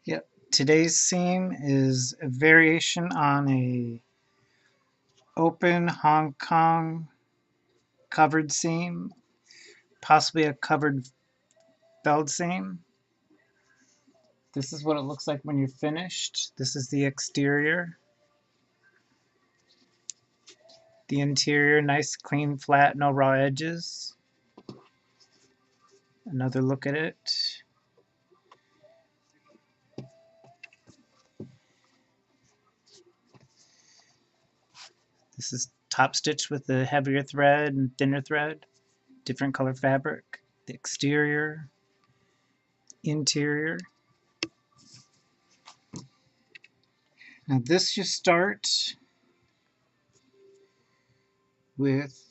Yep. Today's seam is a variation on a open Hong Kong covered seam, possibly a covered felled seam. This is what it looks like when you're finished. This is the exterior. The interior, nice, clean, flat, no raw edges. Another look at it. This is top stitch with the heavier thread and thinner thread, different color fabric. The exterior, interior. Now this you start with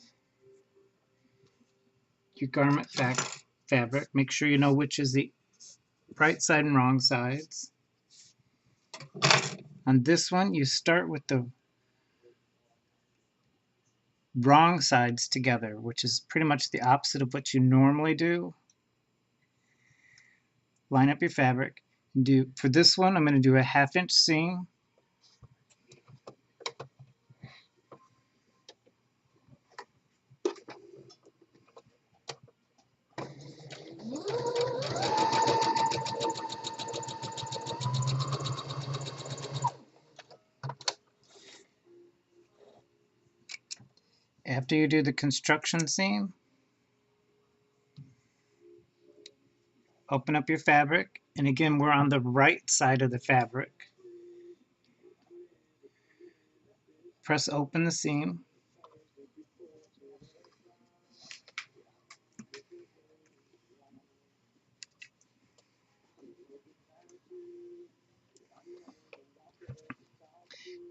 your garment fabric. Make sure you know which is the right side and wrong sides. On this one, you start with the wrong sides together, which is pretty much the opposite of what you normally do. Line up your fabric. For this one, I'm going to do a 1/2 inch seam. After you do the construction seam, open up your fabric, and again, we're on the right side of the fabric. Press open the seam.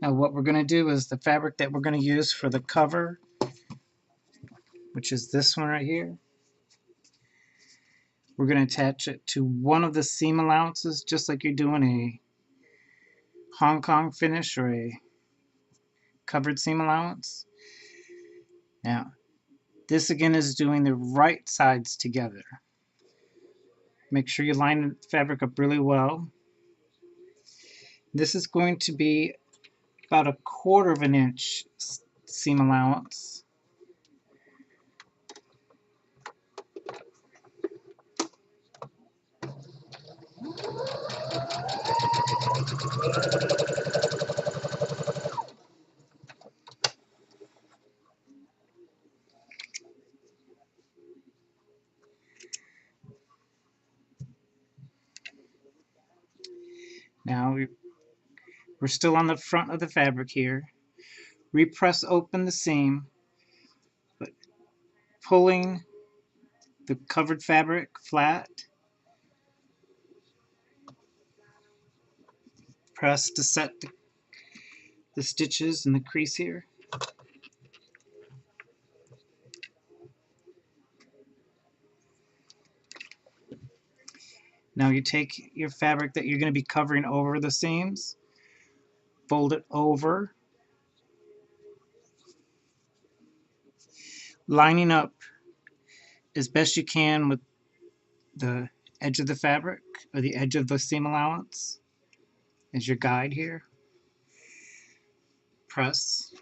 Now what we're going to do is the fabric that we're going to use for the cover, which is this one right here, we're going to attach it to one of the seam allowances, just like you're doing a Hong Kong finish or a covered seam allowance. Now, this again is doing the right sides together. Make sure you line the fabric up really well. This is going to be about 1/4 inch seam allowance. Now we're still on the front of the fabric here. Repress open the seam, but pulling the covered fabric flat. Press to set the stitches in the crease here. Now you take your fabric that you're going to be covering over the seams, fold it over, lining up as best you can with the edge of the fabric or the edge of the seam allowance as your guide here. Press.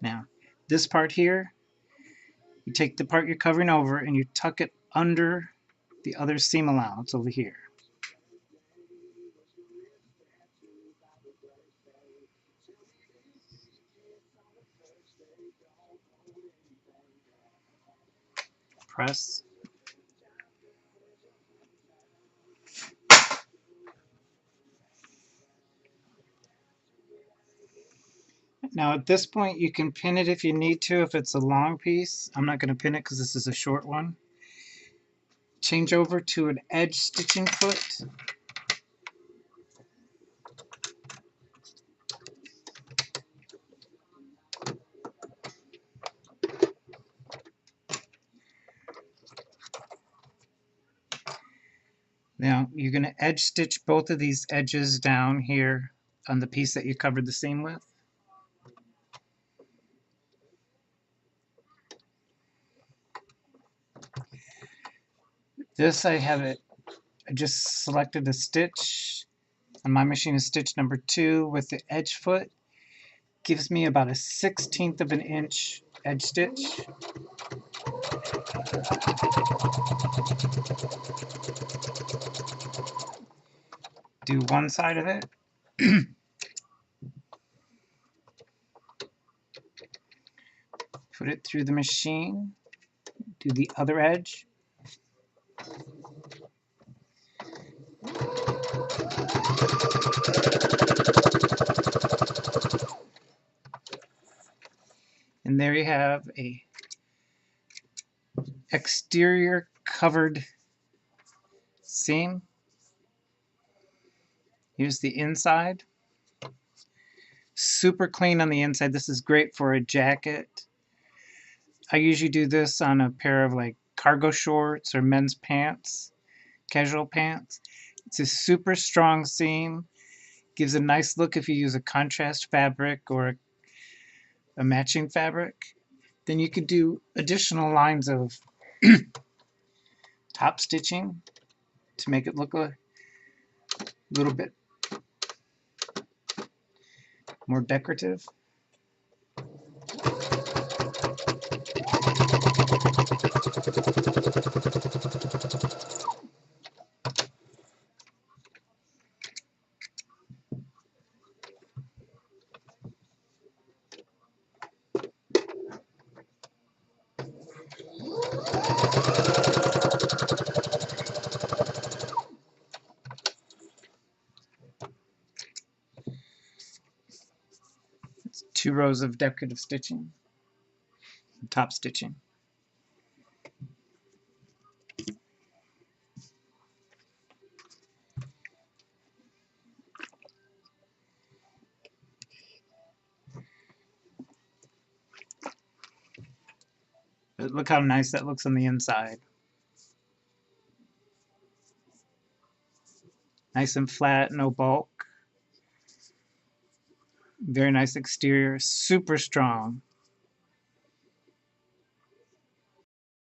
Now, this part here, you take the part you're covering over and you tuck it under the other seam allowance over here. Press. Now at this point you can pin it if you need to, if it's a long piece. I'm not going to pin it because this is a short one. Change over to an edge stitching foot. Now you're going to edge stitch both of these edges down here on the piece that you covered the seam with. This I just selected a stitch. On my machine is stitch number 2 with the edge foot. Gives me about a 1/16 of an inch edge stitch. Do one side of it. Put it through the machine. Do the other edge. And there you have a exterior covered seam. Here's the inside. Super clean on the inside. This is great for a jacket. I usually do this on a pair of like cargo shorts or men's pants, casual pants. It's a super strong seam. Gives a nice look if you use a contrast fabric or a matching fabric. Then you could do additional lines of top stitching to make it look a little bit more decorative. It's 2 rows of decorative stitching, top stitching. But look how nice that looks on the inside. Nice and flat, no bulk. Very nice exterior, super strong.